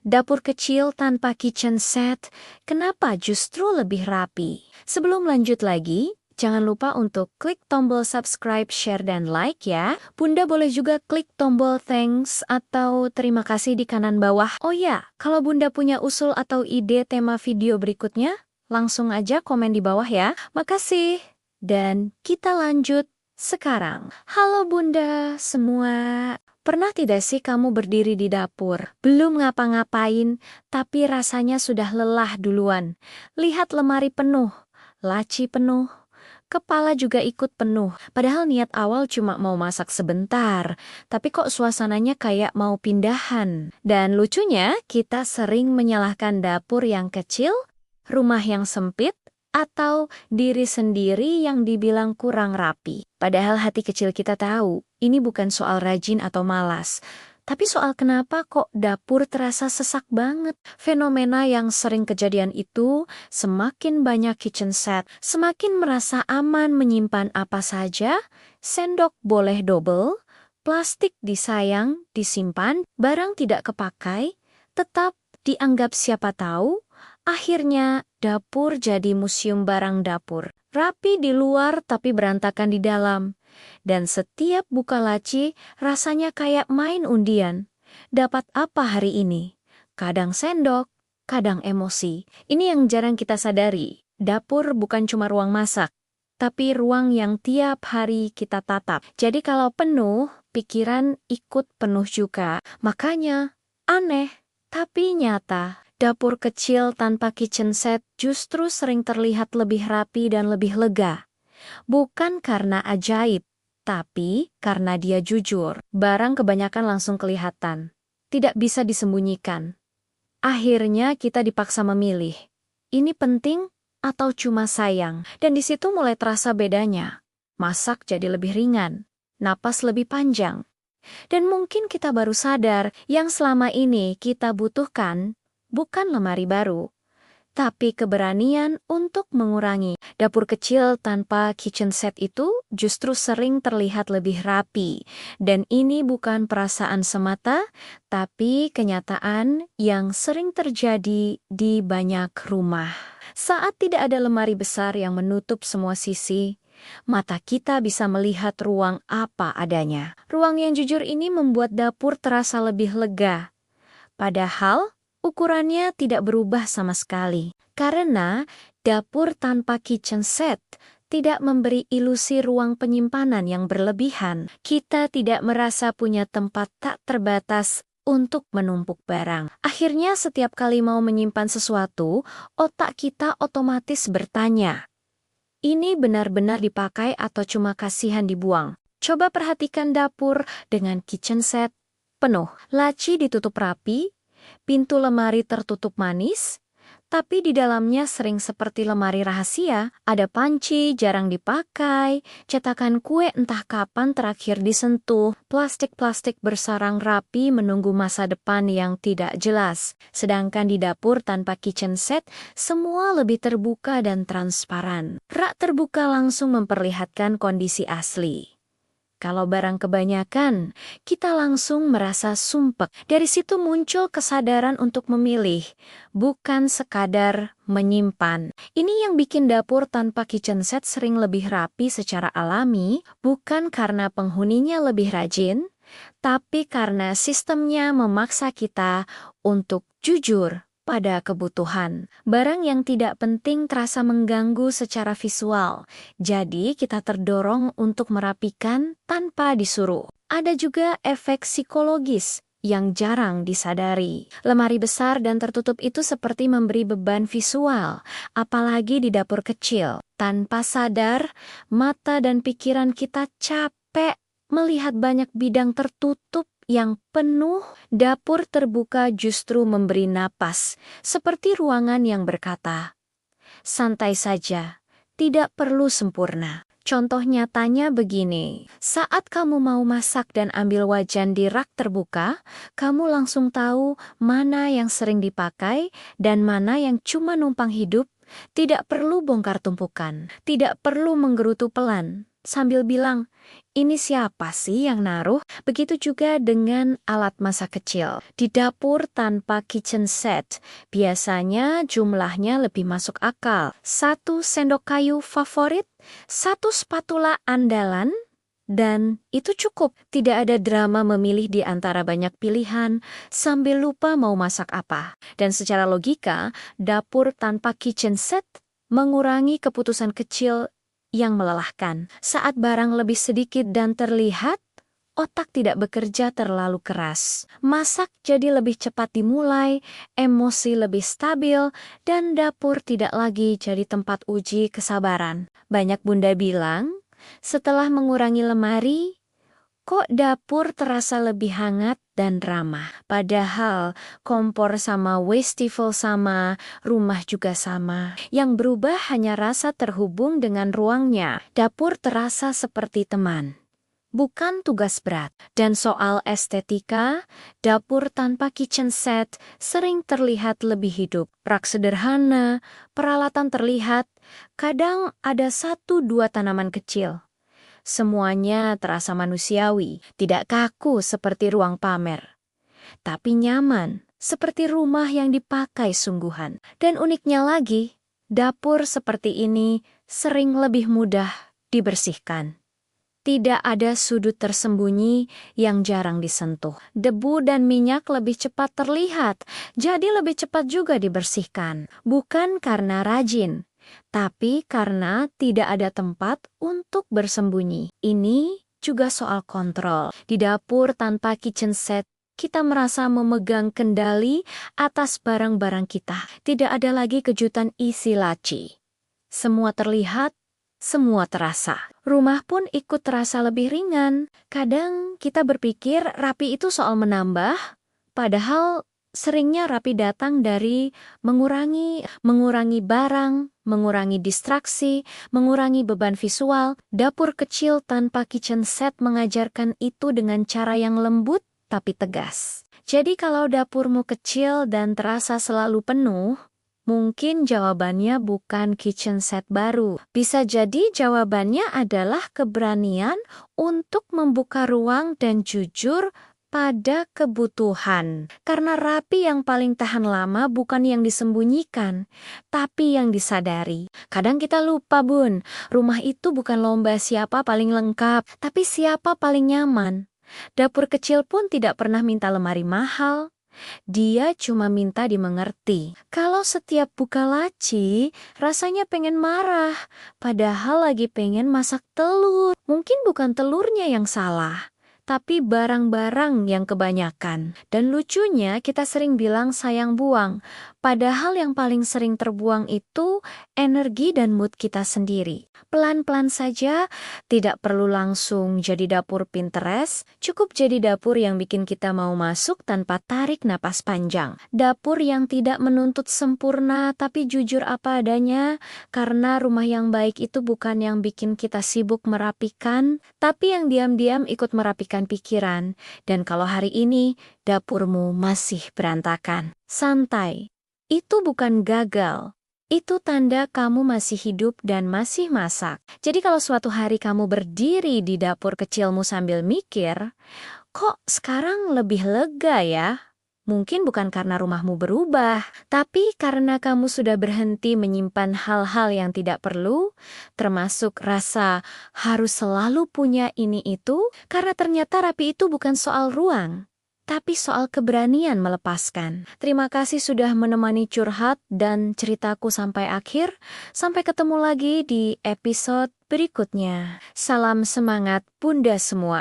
Dapur kecil tanpa kitchen set, kenapa justru lebih rapi? Sebelum lanjut lagi, jangan lupa untuk klik tombol subscribe, share, dan like ya. Bunda boleh juga klik tombol thanks atau terima kasih di kanan bawah. Oh ya, kalau Bunda punya usul atau ide tema video berikutnya, langsung aja komen di bawah ya. Makasih. Dan kita lanjut sekarang. Halo Bunda semua. Pernah tidak sih kamu berdiri di dapur, belum ngapa-ngapain, tapi rasanya sudah lelah duluan? Lihat lemari penuh, laci penuh, kepala juga ikut penuh. Padahal niat awal cuma mau masak sebentar, tapi kok suasananya kayak mau pindahan. Dan lucunya, kita sering menyalahkan dapur yang kecil, rumah yang sempit, atau diri sendiri yang dibilang kurang rapi. Padahal hati kecil kita tahu, ini bukan soal rajin atau malas, tapi soal kenapa kok dapur terasa sesak banget. Fenomena yang sering kejadian itu, semakin banyak kitchen set, semakin merasa aman menyimpan apa saja, sendok boleh double, plastik disayang, disimpan, barang tidak kepakai, tetap dianggap siapa tahu. Akhirnya, dapur jadi museum barang dapur. Rapi di luar tapi berantakan di dalam. Dan setiap buka laci, rasanya kayak main undian. Dapat apa hari ini? Kadang sendok, kadang emosi. Ini yang jarang kita sadari. Dapur bukan cuma ruang masak, tapi ruang yang tiap hari kita tatap. Jadi kalau penuh, pikiran ikut penuh juga. Makanya, aneh, tapi nyata. Dapur kecil tanpa kitchen set justru sering terlihat lebih rapi dan lebih lega. Bukan karena ajaib, tapi karena dia jujur. Barang kebanyakan langsung kelihatan. Tidak bisa disembunyikan. Akhirnya kita dipaksa memilih. Ini penting atau cuma sayang? Dan di situ mulai terasa bedanya. Masak jadi lebih ringan. Napas lebih panjang. Dan mungkin kita baru sadar yang selama ini kita butuhkan bukan lemari baru, tapi keberanian untuk mengurangi. Dapur kecil tanpa kitchen set itu justru sering terlihat lebih rapi. Dan ini bukan perasaan semata, tapi kenyataan yang sering terjadi di banyak rumah. Saat tidak ada lemari besar yang menutup semua sisi, mata kita bisa melihat ruang apa adanya. Ruang yang jujur ini membuat dapur terasa lebih lega. Padahal, ukurannya tidak berubah sama sekali, karena dapur tanpa kitchen set tidak memberi ilusi ruang penyimpanan yang berlebihan. Kita tidak merasa punya tempat tak terbatas untuk menumpuk barang. Akhirnya setiap kali mau menyimpan sesuatu, otak kita otomatis bertanya, ini benar-benar dipakai atau cuma kasihan dibuang? Coba perhatikan dapur dengan kitchen set penuh, laci ditutup rapi, pintu lemari tertutup manis, tapi di dalamnya sering seperti lemari rahasia. Ada panci jarang dipakai, cetakan kue entah kapan terakhir disentuh, plastik-plastik bersarang rapi menunggu masa depan yang tidak jelas. Sedangkan di dapur tanpa kitchen set, semua lebih terbuka dan transparan. Rak terbuka langsung memperlihatkan kondisi asli. Kalau barang kebanyakan, kita langsung merasa sumpek. Dari situ muncul kesadaran untuk memilih, bukan sekadar menyimpan. Ini yang bikin dapur tanpa kitchen set sering lebih rapi secara alami, bukan karena penghuninya lebih rajin, tapi karena sistemnya memaksa kita untuk jujur pada kebutuhan. Barang yang tidak penting terasa mengganggu secara visual, jadi kita terdorong untuk merapikan tanpa disuruh. Ada juga efek psikologis yang jarang disadari. Lemari besar dan tertutup itu seperti memberi beban visual, apalagi di dapur kecil. Tanpa sadar, mata dan pikiran kita capek melihat banyak bidang tertutup yang penuh. Dapur terbuka justru memberi napas, seperti ruangan yang berkata, santai saja, tidak perlu sempurna. Contoh nyatanya begini, saat kamu mau masak dan ambil wajan di rak terbuka, kamu langsung tahu mana yang sering dipakai dan mana yang cuma numpang hidup. Tidak perlu bongkar tumpukan, tidak perlu menggerutu pelan. sambil bilang, "Ini siapa sih yang naruh?" Begitu juga dengan alat masak kecil. Di dapur tanpa kitchen set, biasanya jumlahnya lebih masuk akal. 1 sendok kayu favorit, 1 spatula andalan, dan itu cukup. Tidak ada drama memilih di antara banyak pilihan sambil lupa mau masak apa. Dan secara logika, dapur tanpa kitchen set mengurangi keputusan kecil yang melelahkan. Saat barang lebih sedikit dan terlihat, otak tidak bekerja terlalu keras. Masak jadi lebih cepat dimulai, emosi lebih stabil, dan dapur tidak lagi jadi tempat uji kesabaran. Banyak bunda bilang, setelah mengurangi lemari, kok dapur terasa lebih hangat dan ramah. Padahal kompor sama wasteful sama, rumah juga sama. Yang berubah hanya rasa terhubung dengan ruangnya. Dapur terasa seperti teman, bukan tugas berat. Dan soal estetika, dapur tanpa kitchen set sering terlihat lebih hidup. Rak sederhana, peralatan terlihat, kadang ada 1-2 tanaman kecil. Semuanya terasa manusiawi, tidak kaku seperti ruang pamer, tapi nyaman, seperti rumah yang dipakai sungguhan. Dan uniknya lagi, dapur seperti ini sering lebih mudah dibersihkan. Tidak ada sudut tersembunyi yang jarang disentuh. Debu dan minyak lebih cepat terlihat, jadi lebih cepat juga dibersihkan. Bukan karena rajin, tapi karena tidak ada tempat untuk bersembunyi. Ini juga soal kontrol. Di dapur tanpa kitchen set, kita merasa memegang kendali atas barang-barang kita. Tidak ada lagi kejutan isi laci. Semua terlihat, semua terasa. Rumah pun ikut terasa lebih ringan. Kadang kita berpikir rapi itu soal menambah, padahal seringnya rapi datang dari mengurangi barang, mengurangi distraksi, mengurangi beban visual. Dapur kecil tanpa kitchen set mengajarkan itu dengan cara yang lembut tapi tegas. Jadi kalau dapurmu kecil dan terasa selalu penuh, mungkin jawabannya bukan kitchen set baru. Bisa jadi jawabannya adalah keberanian untuk membuka ruang dan jujur pada kebutuhan. Karena rapi yang paling tahan lama bukan yang disembunyikan, tapi yang disadari. Kadang kita lupa, Bun, rumah itu bukan lomba siapa paling lengkap, tapi siapa paling nyaman. Dapur kecil pun tidak pernah minta lemari mahal. Dia cuma minta dimengerti. Kalau setiap buka laci, rasanya pengen marah, padahal lagi pengen masak telur. Mungkin bukan telurnya yang salah, tapi barang-barang yang kebanyakan. Dan lucunya kita sering bilang sayang buang, padahal yang paling sering terbuang itu energi dan mood kita sendiri. Pelan-pelan saja, tidak perlu langsung jadi dapur Pinterest, cukup jadi dapur yang bikin kita mau masuk tanpa tarik napas panjang. Dapur yang tidak menuntut sempurna tapi jujur apa adanya, karena rumah yang baik itu bukan yang bikin kita sibuk merapikan, tapi yang diam-diam ikut merapikan pikiran. Dan kalau hari ini dapurmu masih berantakan, santai. Itu bukan gagal. Itu tanda kamu masih hidup dan masih masak. Jadi kalau suatu hari kamu berdiri di dapur kecilmu sambil mikir, kok sekarang lebih lega ya? Mungkin bukan karena rumahmu berubah, tapi karena kamu sudah berhenti menyimpan hal-hal yang tidak perlu, termasuk rasa harus selalu punya ini itu, karena ternyata rapi itu bukan soal ruang, tapi soal keberanian melepaskan. Terima kasih sudah menemani curhat dan ceritaku sampai akhir. Sampai ketemu lagi di episode berikutnya. Salam semangat Bunda semua.